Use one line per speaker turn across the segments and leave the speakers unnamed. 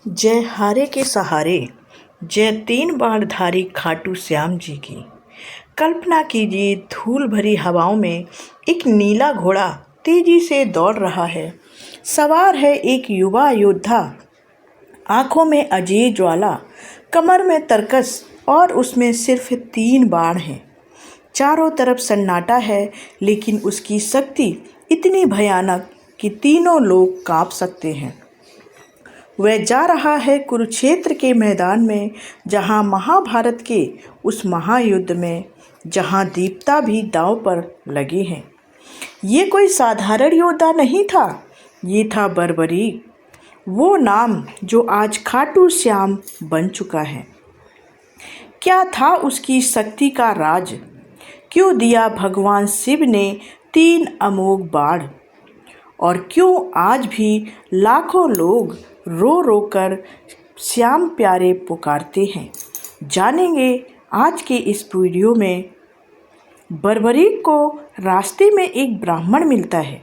जय हारे के सहारे, जय तीन बाणधारी खाटू श्याम जी की। कल्पना कीजिए, धूल भरी हवाओं में एक नीला घोड़ा तेजी से दौड़ रहा है। सवार है एक युवा योद्धा, आंखों में अजेय ज्वाला, कमर में तरकस और उसमें सिर्फ 3 बाण हैं। चारों तरफ सन्नाटा है, लेकिन उसकी शक्ति इतनी भयानक कि तीनों लोग कांप सकते हैं। वह जा रहा है कुरुक्षेत्र के मैदान में, जहां महाभारत के उस महायुद्ध में, जहां दीपता भी दांव पर लगे हैं। ये कोई साधारण योद्धा नहीं था, ये था बर्बरीक, वो नाम जो आज खाटू श्याम बन चुका है। क्या था उसकी शक्ति का राज? क्यों दिया भगवान शिव ने 3 अमोघ बाण? और क्यों आज भी लाखों लोग रो रो कर श्याम प्यारे पुकारते हैं? जानेंगे आज के इस वीडियो में। बर्बरीक को रास्ते में एक ब्राह्मण मिलता है।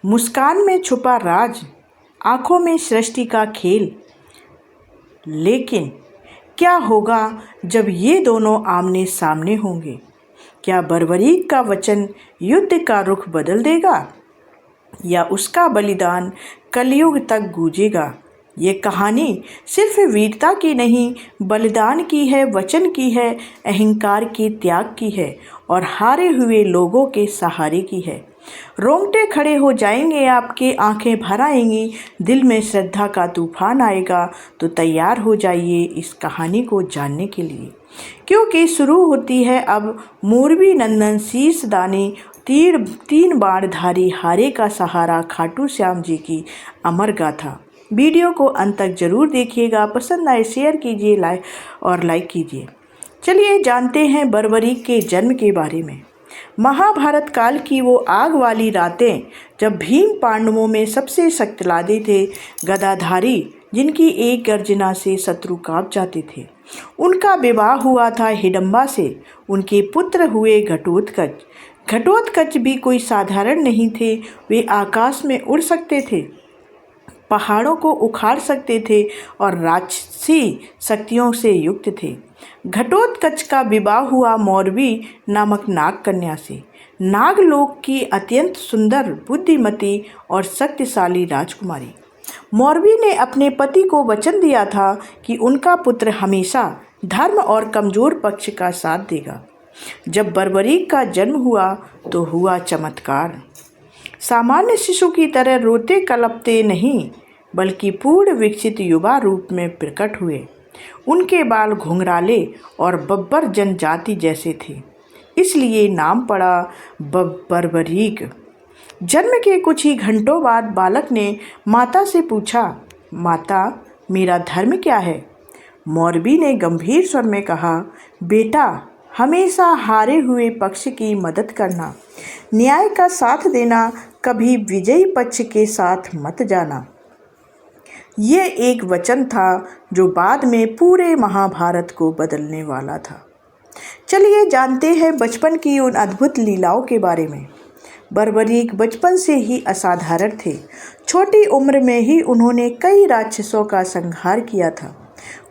मुस्कान में छुपा राज, आंखों में सृष्टि का खेल। लेकिन क्या होगा जब ये दोनों आमने सामने होंगे? क्या बर्बरीक का वचन युद्ध का रुख बदल देगा, या उसका बलिदान कलयुग तक गूंजेगा? ये कहानी सिर्फ वीरता की नहीं, बलिदान की है, वचन की है, अहंकार के त्याग की है और हारे हुए लोगों के सहारे की है। रोंगटे खड़े हो जाएंगे आपके, आंखें भर आएंगी, दिल में श्रद्धा का तूफान आएगा। तो तैयार हो जाइए इस कहानी को जानने के लिए, क्योंकि शुरू होती है अब मोरबी नंदन शीर्ष दानी 3 बाणधारी हारे का सहारा खाटू श्याम जी की अमर गाथा। वीडियो को अंत तक जरूर देखिएगा। पसंद आए शेयर कीजिए, लाइक कीजिए। चलिए जानते हैं बर्बरीक के जन्म के बारे में। महाभारत काल की वो आग वाली रातें, जब भीम पांडवों में सबसे शक्तिशाली थे, गदाधारी, जिनकी एक गर्जना से शत्रु कांप जाते थे। उनका विवाह हुआ था हिडंबा से। उनके पुत्र हुए घटोत्कच। घटोत्कच भी कोई साधारण नहीं थे। वे आकाश में उड़ सकते थे, पहाड़ों को उखाड़ सकते थे और राक्षसी शक्तियों से युक्त थे। घटोत्कच का विवाह हुआ मोरबी नामक नाग कन्या से, नागलोक की अत्यंत सुंदर, बुद्धिमती और शक्तिशाली राजकुमारी। मोरबी ने अपने पति को वचन दिया था कि उनका पुत्र हमेशा धर्म और कमजोर पक्ष का साथ देगा। जब बर्बरीक का जन्म हुआ तो हुआ चमत्कार। सामान्य शिशु की तरह रोते कलपते नहीं, बल्कि पूर्ण विकसित युवा रूप में प्रकट हुए। उनके बाल घुंघराले और बब्बर जनजाति जैसे थे, इसलिए नाम पड़ा बर्बरीक। जन्म के कुछ ही घंटों बाद बालक ने माता से पूछा, माता, मेरा धर्म क्या है? मोरबी ने गंभीर स्वर में कहा, बेटा, हमेशा हारे हुए पक्ष की मदद करना, न्याय का साथ देना, कभी विजयी पक्ष के साथ मत जाना। ये एक वचन था जो बाद में पूरे महाभारत को बदलने वाला था। चलिए जानते हैं बचपन की उन अद्भुत लीलाओं के बारे में। बर्बरीक बचपन से ही असाधारण थे। छोटी उम्र में ही उन्होंने कई राक्षसों का संहार किया था।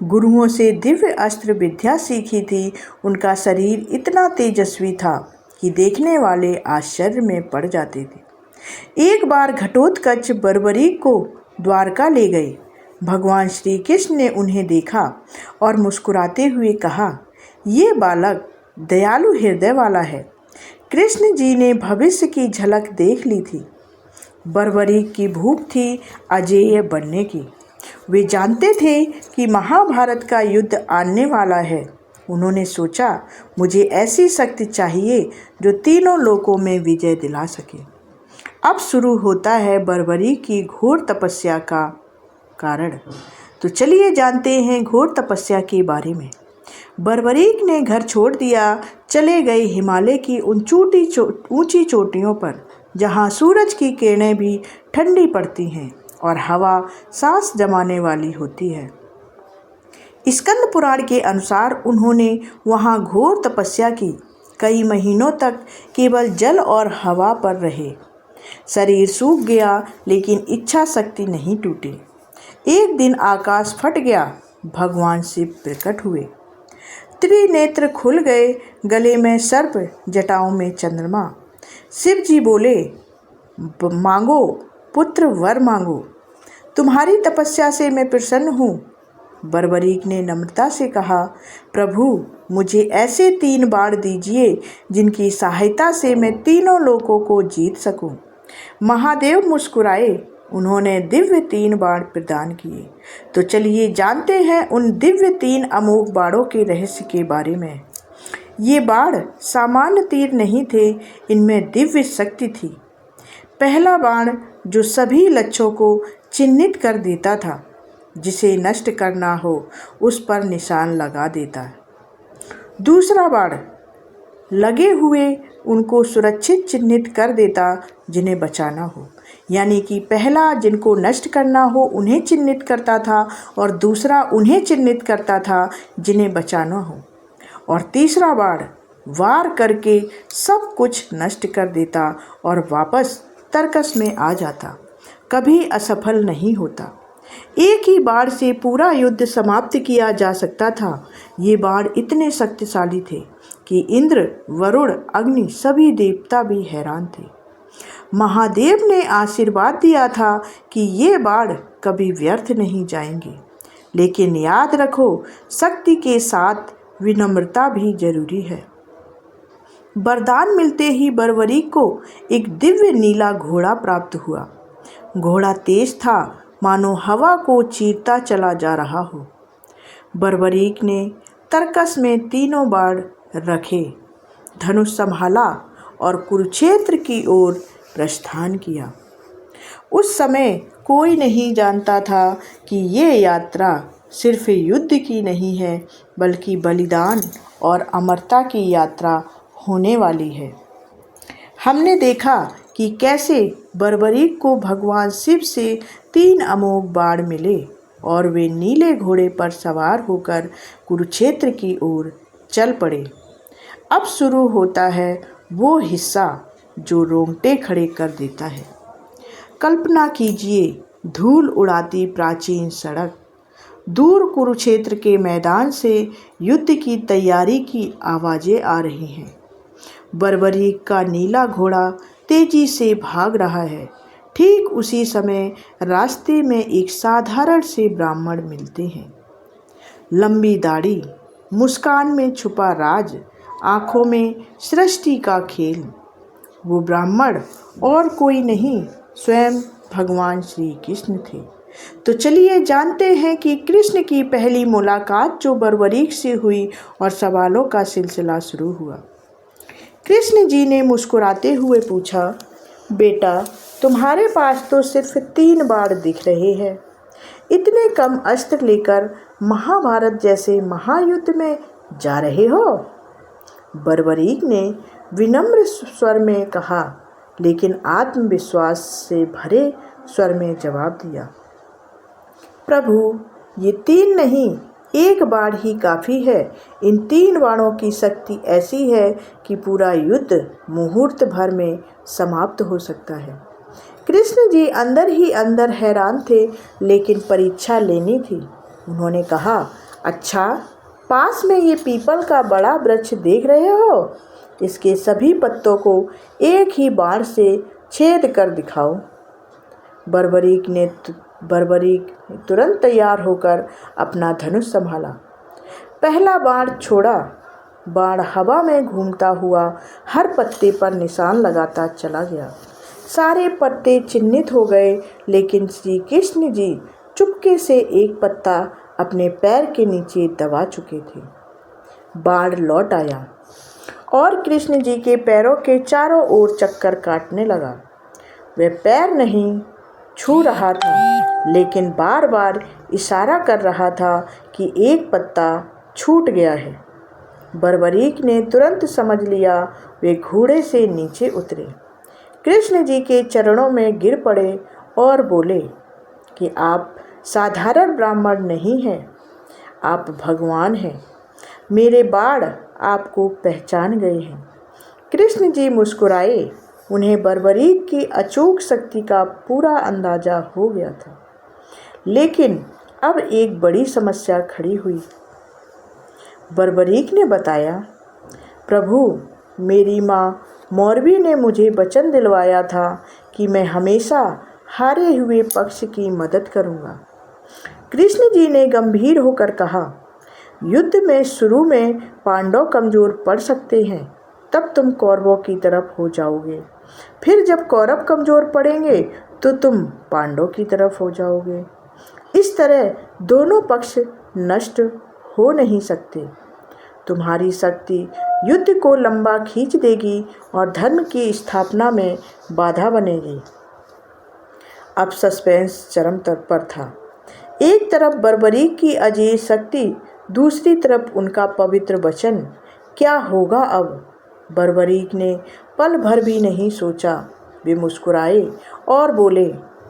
गुरुओं से दिव्य अस्त्र विद्या सीखी थी। उनका शरीर इतना तेजस्वी था कि देखने वाले आश्चर्य में पड़ जाते थे। एक बार घटोत्कच बर्बरीक को द्वारका ले गए। भगवान श्री कृष्ण ने उन्हें देखा और मुस्कुराते हुए कहा, ये बालक दयालु हृदय वाला है। कृष्ण जी ने भविष्य की झलक देख ली थी। बर्बरीक की भूख थी अजेय बनने की। वे जानते थे कि महाभारत का युद्ध आने वाला है। उन्होंने सोचा, मुझे ऐसी शक्ति चाहिए जो तीनों लोकों में विजय दिला सके। अब शुरू होता है बर्बरीक की घोर तपस्या का कारण। तो चलिए जानते हैं घोर तपस्या के बारे में। बर्बरीक ने घर छोड़ दिया, चले गए हिमालय की उन ऊंची चोटियों पर, जहां सूरज की किरणें भी ठंडी पड़ती हैं और हवा सांस जमाने वाली होती है। स्कंद पुराण के अनुसार उन्होंने वहां घोर तपस्या की। कई महीनों तक केवल जल और हवा पर रहे। शरीर सूख गया, लेकिन इच्छा शक्ति नहीं टूटी। एक दिन आकाश फट गया, भगवान शिव प्रकट हुए। त्रिनेत्र खुल गए, गले में सर्प, जटाओं में चंद्रमा। शिव जी बोले, मांगो पुत्र वर मांगो, तुम्हारी तपस्या से मैं प्रसन्न हूँ। बर्बरीक ने नम्रता से कहा, प्रभु मुझे ऐसे 3 बाण दीजिए जिनकी सहायता से मैं तीनों लोकों को जीत सकूं। महादेव मुस्कुराए, उन्होंने दिव्य 3 बाण प्रदान किए। तो चलिए जानते हैं उन दिव्य 3 अमोघ बाणों के रहस्य के बारे में। ये बाण सामान्य तीर नहीं थे, इनमें दिव्य शक्ति थी। पहला बाण जो सभी लक्ष्यों को चिन्हित कर देता था, जिसे नष्ट करना हो उस पर निशान लगा देता है। दूसरा बाण लगे हुए उनको सुरक्षित चिन्हित कर देता जिन्हें बचाना हो, यानी कि पहला जिनको नष्ट करना हो उन्हें चिन्हित करता था और दूसरा उन्हें चिन्हित करता था जिन्हें बचाना हो। और तीसरा बाण वार करके सब कुछ नष्ट कर देता और वापस तर्कस में आ जाता, कभी असफल नहीं होता। एक ही बाण से पूरा युद्ध समाप्त किया जा सकता था। ये बाण इतने शक्तिशाली थे कि इंद्र, वरुण, अग्नि सभी देवता भी हैरान थे। महादेव ने आशीर्वाद दिया था कि ये बाण कभी व्यर्थ नहीं जाएंगे, लेकिन याद रखो, शक्ति के साथ विनम्रता भी जरूरी है। वरदान मिलते ही बर्बरीक को एक दिव्य नीला घोड़ा प्राप्त हुआ। घोड़ा तेज था, मानो हवा को चीरता चला जा रहा हो। बर्बरीक ने तर्कस में 3 बाण रखे, धनुष संभाला और कुरुक्षेत्र की ओर प्रस्थान किया। उस समय कोई नहीं जानता था कि ये यात्रा सिर्फ युद्ध की नहीं है, बल्कि बलिदान और अमरता की यात्रा होने वाली है। हमने देखा कि कैसे बर्बरीक को भगवान शिव से 3 अमोघ बाण मिले और वे नीले घोड़े पर सवार होकर कुरुक्षेत्र की ओर चल पड़े। अब शुरू होता है वो हिस्सा जो रोंगटे खड़े कर देता है। कल्पना कीजिए, धूल उड़ाती प्राचीन सड़क, दूर कुरुक्षेत्र के मैदान से युद्ध की तैयारी की आवाज़ें आ रही हैं। बर्बरीक का नीला घोड़ा तेजी से भाग रहा है। ठीक उसी समय रास्ते में एक साधारण से ब्राह्मण मिलते हैं। लंबी दाढ़ी, मुस्कान में छुपा राज, आँखों में सृष्टि का खेल। वो ब्राह्मण और कोई नहीं, स्वयं भगवान श्री कृष्ण थे। तो चलिए जानते हैं कि कृष्ण की पहली मुलाकात जो बर्बरीक से हुई और सवालों का सिलसिला शुरू हुआ। कृष्ण जी ने मुस्कुराते हुए पूछा, बेटा तुम्हारे पास तो सिर्फ 3 बाण दिख रहे हैं, इतने कम अस्त्र लेकर महाभारत जैसे महायुद्ध में जा रहे हो? बर्बरीक ने विनम्र स्वर में कहा, लेकिन आत्मविश्वास से भरे स्वर में जवाब दिया, प्रभु ये 3 नहीं, 1 बाण ही काफ़ी है। इन 3 बाणों की शक्ति ऐसी है कि पूरा युद्ध मुहूर्त भर में समाप्त हो सकता है। कृष्ण जी अंदर ही अंदर हैरान थे, लेकिन परीक्षा लेनी थी। उन्होंने कहा, अच्छा, पास में ये पीपल का बड़ा वृक्ष देख रहे हो? इसके सभी पत्तों को एक ही बाण से छेद कर दिखाओ। बर्बरीक तुरंत तैयार होकर अपना धनुष संभाला। पहला बाण छोड़ा, बाण हवा में घूमता हुआ हर पत्ते पर निशान लगाता चला गया। सारे पत्ते चिन्हित हो गए, लेकिन श्री कृष्ण जी चुपके से एक पत्ता अपने पैर के नीचे दबा चुके थे। बाण लौट आया और कृष्ण जी के पैरों के चारों ओर चक्कर काटने लगा। वह पैर नहीं छू रहा था, लेकिन बार बार इशारा कर रहा था कि एक पत्ता छूट गया है। बर्बरीक ने तुरंत समझ लिया। वे घोड़े से नीचे उतरे, कृष्ण जी के चरणों में गिर पड़े और बोले कि आप साधारण ब्राह्मण नहीं हैं, आप भगवान हैं। मेरे बाण आपको पहचान गए हैं। कृष्ण जी मुस्कुराए। उन्हें बर्बरीक की अचूक शक्ति का पूरा अंदाजा हो गया था, लेकिन अब एक बड़ी समस्या खड़ी हुई। बर्बरीक ने बताया, प्रभु, मेरी माँ मौरवी ने मुझे वचन दिलवाया था कि मैं हमेशा हारे हुए पक्ष की मदद करूँगा। कृष्ण जी ने गंभीर होकर कहा, युद्ध में शुरू में पांडव कमज़ोर पड़ सकते हैं, तब तुम कौरवों की तरफ हो जाओगे। फिर जब कौरव कमज़ोर पड़ेंगे तो तुम पांडव की तरफ हो जाओगे। इस तरह दोनों पक्ष नष्ट हो नहीं सकते। तुम्हारी शक्ति युद्ध को लंबा खींच देगी और धर्म की स्थापना में बाधा बनेगी। अब सस्पेंस चरम पर था। एक तरफ बर्बरीक की अजेय शक्ति, दूसरी तरफ उनका पवित्र वचन। क्या होगा अब? बर्बरीक ने पल भर भी नहीं सोचा। वे मुस्कुराए और बोले,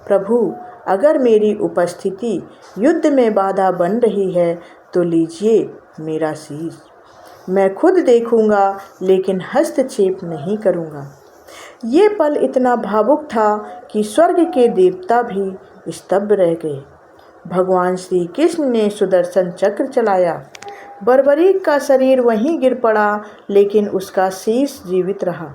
प्रभु, अगर मेरी उपस्थिति युद्ध में बाधा बन रही है तो लीजिए मेरा शीश। मैं खुद देखूंगा लेकिन हस्तक्षेप नहीं करूंगा। ये पल इतना भावुक था कि स्वर्ग के देवता भी स्तब्ध रह गए। भगवान श्री कृष्ण ने सुदर्शन चक्र चलाया। बर्बरीक का शरीर वहीं गिर पड़ा, लेकिन उसका शीश जीवित रहा।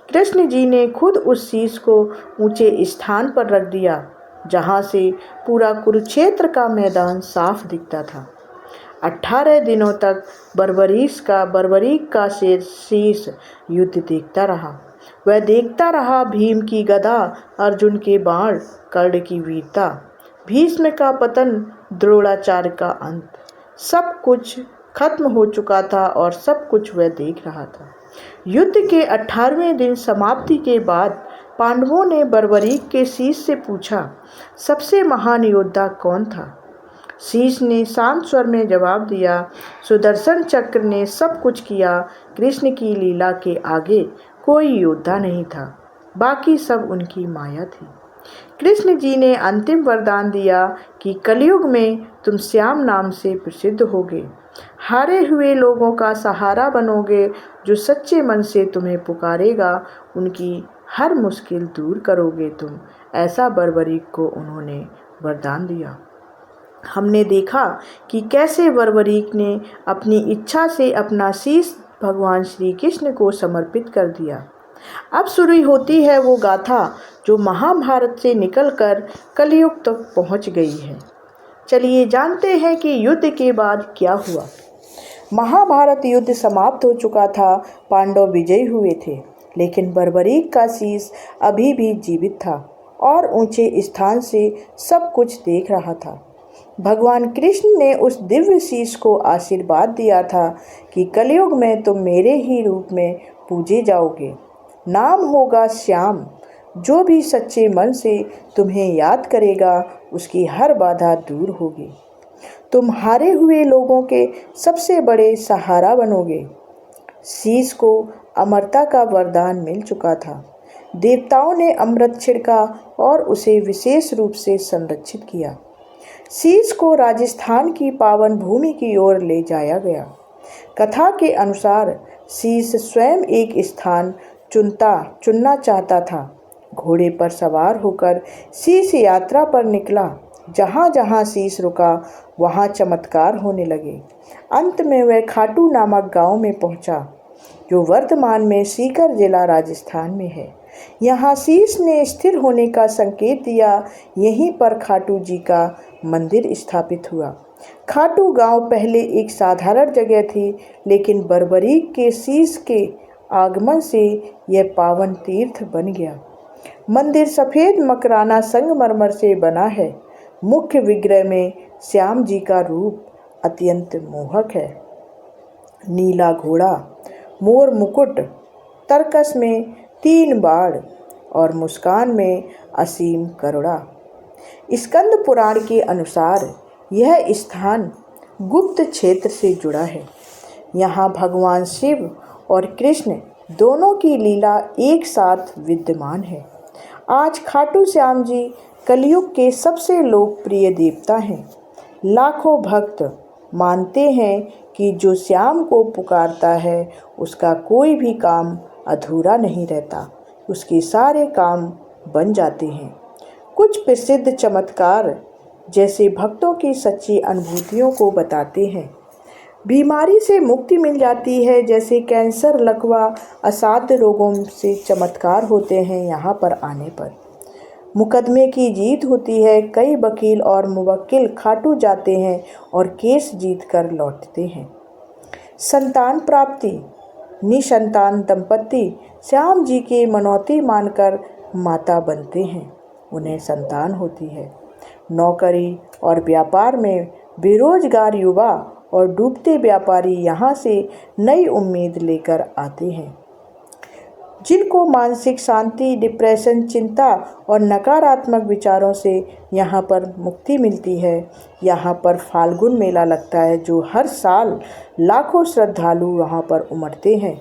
कृष्ण जी ने खुद उस शीश को ऊंचे स्थान पर रख दिया, जहां से पूरा कुरुक्षेत्र का मैदान साफ दिखता था। 18 दिनों तक बर्बरीक का शीश युद्ध देखता रहा। वह देखता रहा भीम की गदा, अर्जुन के बाण, कर्ण की वीरता, भीष्म का पतन, द्रोणाचार्य का अंत। सब कुछ खत्म हो चुका था और सब कुछ वह देख रहा था। युद्ध के 18वें दिन समाप्ति के बाद पांडवों ने बर्बरीक के शीश से पूछा, सबसे महान योद्धा कौन था? शीश ने शांत स्वर में जवाब दिया, सुदर्शन चक्र ने सब कुछ किया। कृष्ण की लीला के आगे कोई योद्धा नहीं था, बाकी सब उनकी माया थी। कृष्ण जी ने अंतिम वरदान दिया कि कलयुग में तुम श्याम नाम से प्रसिद्ध होगे, हारे हुए लोगों का सहारा बनोगे। जो सच्चे मन से तुम्हें पुकारेगा उनकी हर मुश्किल दूर करोगे तुम। ऐसा बर्बरीक को उन्होंने वरदान दिया। हमने देखा कि कैसे बर्बरीक ने अपनी इच्छा से अपना शीश भगवान श्री कृष्ण को समर्पित कर दिया। अब शुरू होती है वो गाथा जो महाभारत से निकलकर कलयुग तक पहुंच गई है। चलिए जानते हैं कि युद्ध के बाद क्या हुआ। महाभारत युद्ध समाप्त हो चुका था, पांडव विजयी हुए थे, लेकिन बर्बरीक का शीश अभी भी जीवित था और ऊंचे स्थान से सब कुछ देख रहा था। भगवान कृष्ण ने उस दिव्य शीश को आशीर्वाद दिया था कि कलयुग में तुम मेरे ही रूप में पूजे जाओगे। नाम होगा श्याम। जो भी सच्चे मन से तुम्हें याद करेगा उसकी हर बाधा दूर होगी। तुम हारे हुए लोगों के सबसे बड़े सहारा बनोगे। शीश को अमरता का वरदान मिल चुका था। देवताओं ने अमृत छिड़का और उसे विशेष रूप से संरक्षित किया। शीश को राजस्थान की पावन भूमि की ओर ले जाया गया। कथा के अनुसार शीश स्वयं एक स्थान चुनना चाहता था। घोड़े पर सवार होकर शीश यात्रा पर निकला। जहाँ जहाँ शीश रुका वहाँ चमत्कार होने लगे। अंत में वह खाटू नामक गांव में पहुँचा, जो वर्तमान में सीकर जिला राजस्थान में है। यहाँ शीश ने स्थिर होने का संकेत दिया। यहीं पर खाटू जी का मंदिर स्थापित हुआ। खाटू गांव पहले एक साधारण जगह थी, लेकिन बर्बरीक के शीश के आगमन से यह पावन तीर्थ बन गया। मंदिर सफ़ेद मकराना संगमरमर से बना है। मुख्य विग्रह में श्याम जी का रूप अत्यंत मोहक है। नीला घोड़ा, मोर मुकुट, तरकस में 3 बाण और मुस्कान में असीम करुणा। स्कंद पुराण के अनुसार यह स्थान गुप्त क्षेत्र से जुड़ा है। यहाँ भगवान शिव और कृष्ण दोनों की लीला एक साथ विद्यमान है। आज खाटू श्याम जी कलयुग के सबसे लोकप्रिय देवता हैं। लाखों भक्त मानते हैं कि जो श्याम को पुकारता है उसका कोई भी काम अधूरा नहीं रहता, उसके सारे काम बन जाते हैं। कुछ प्रसिद्ध चमत्कार जैसे भक्तों की सच्ची अनुभूतियों को बताते हैं। बीमारी से मुक्ति मिल जाती है, जैसे कैंसर, लकवा, असाध्य रोगों से चमत्कार होते हैं यहाँ पर आने पर। मुकदमे की जीत होती है, कई वकील और मुवक्किल खाटू जाते हैं और केस जीत कर लौटते हैं। संतान प्राप्ति, निसंतान दंपति श्याम जी के मनौती मानकर माता बनते हैं, उन्हें संतान होती है। नौकरी और व्यापार में बेरोजगार युवा और डूबते व्यापारी यहाँ से नई उम्मीद लेकर आते हैं। जिनको मानसिक शांति, डिप्रेशन, चिंता और नकारात्मक विचारों से यहाँ पर मुक्ति मिलती है। यहाँ पर फाल्गुन मेला लगता है, जो हर साल लाखों श्रद्धालु वहाँ पर उमड़ते हैं।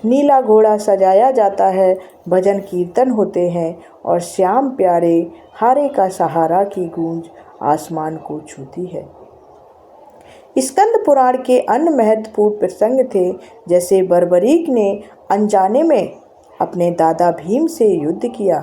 नीला घोड़ा सजाया जाता है, भजन कीर्तन होते हैं और श्याम प्यारे हारे का सहारा की गूंज आसमान को छूती है। स्कंद पुराण के अन्य महत्वपूर्ण प्रसंग थे, जैसे बर्बरीक ने अनजाने में अपने दादा भीम से युद्ध किया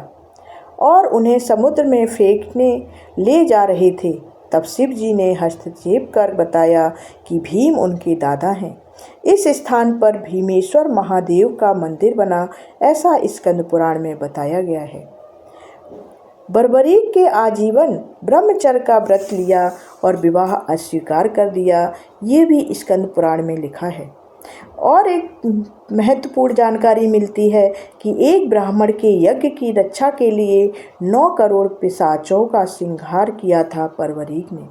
और उन्हें समुद्र में फेंकने ले जा रहे थे। तब शिव जी ने हस्तक्षेप कर बताया कि भीम उनके दादा हैं। इस स्थान पर भीमेश्वर महादेव का मंदिर बना, ऐसा स्कंद पुराण में बताया गया है। बर्बरीक के आजीवन ब्रह्मचर्य का व्रत लिया और विवाह अस्वीकार कर दिया, ये भी स्कंद पुराण में लिखा है। और एक महत्वपूर्ण जानकारी मिलती है कि एक ब्राह्मण के यज्ञ की रक्षा के लिए 9 करोड़ पिशाचों का संहार किया था बर्बरीक ने।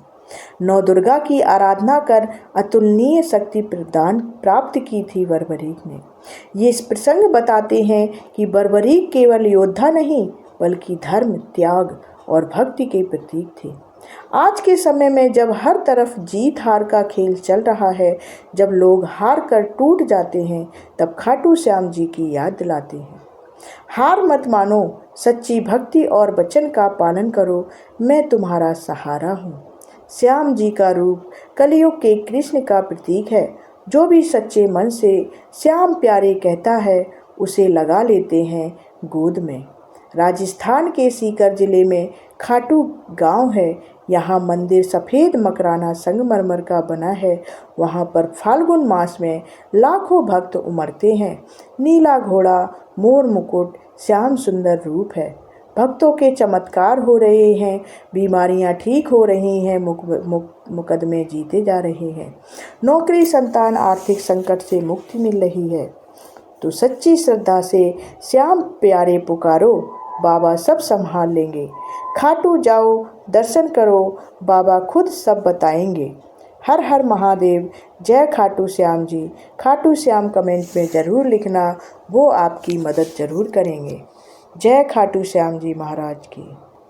9 दुर्गा की आराधना कर अतुलनीय शक्ति प्रदान प्राप्त की थी बर्बरीक ने। ये प्रसंग बताते हैं कि बर्बरीक केवल योद्धा नहीं, बल्कि धर्म, त्याग और भक्ति के प्रतीक थे। आज के समय में जब हर तरफ जीत हार का खेल चल रहा है, जब लोग हार कर टूट जाते हैं, तब खाटू श्याम जी की याद दिलाते हैं। हार मत मानो, सच्ची भक्ति और वचन का पालन करो, मैं तुम्हारा सहारा हूँ। श्याम जी का रूप कलयुग के कृष्ण का प्रतीक है। जो भी सच्चे मन से श्याम प्यारे कहता है, उसे लगा लेते हैं गोद में। राजस्थान के सीकर जिले में खाटू गांव है। यहाँ मंदिर सफ़ेद मकराना संगमरमर का बना है। वहाँ पर फाल्गुन मास में लाखों भक्त उमड़ते हैं। नीला घोड़ा, मोर मुकुट, श्याम सुंदर रूप है। भक्तों के चमत्कार हो रहे हैं, बीमारियां ठीक हो रही हैं, मुकदमे जीते जा रहे हैं। नौकरी, संतान, आर्थिक संकट से मुक्ति मिल रही है। तो सच्ची श्रद्धा से श्याम प्यारे पुकारो, बाबा सब संभाल लेंगे। खाटू जाओ, दर्शन करो, बाबा खुद सब बताएंगे। हर हर महादेव, जय खाटू श्याम जी। खाटू श्याम कमेंट में ज़रूर लिखना, वो आपकी मदद ज़रूर करेंगे। जय खाटू श्याम जी महाराज की।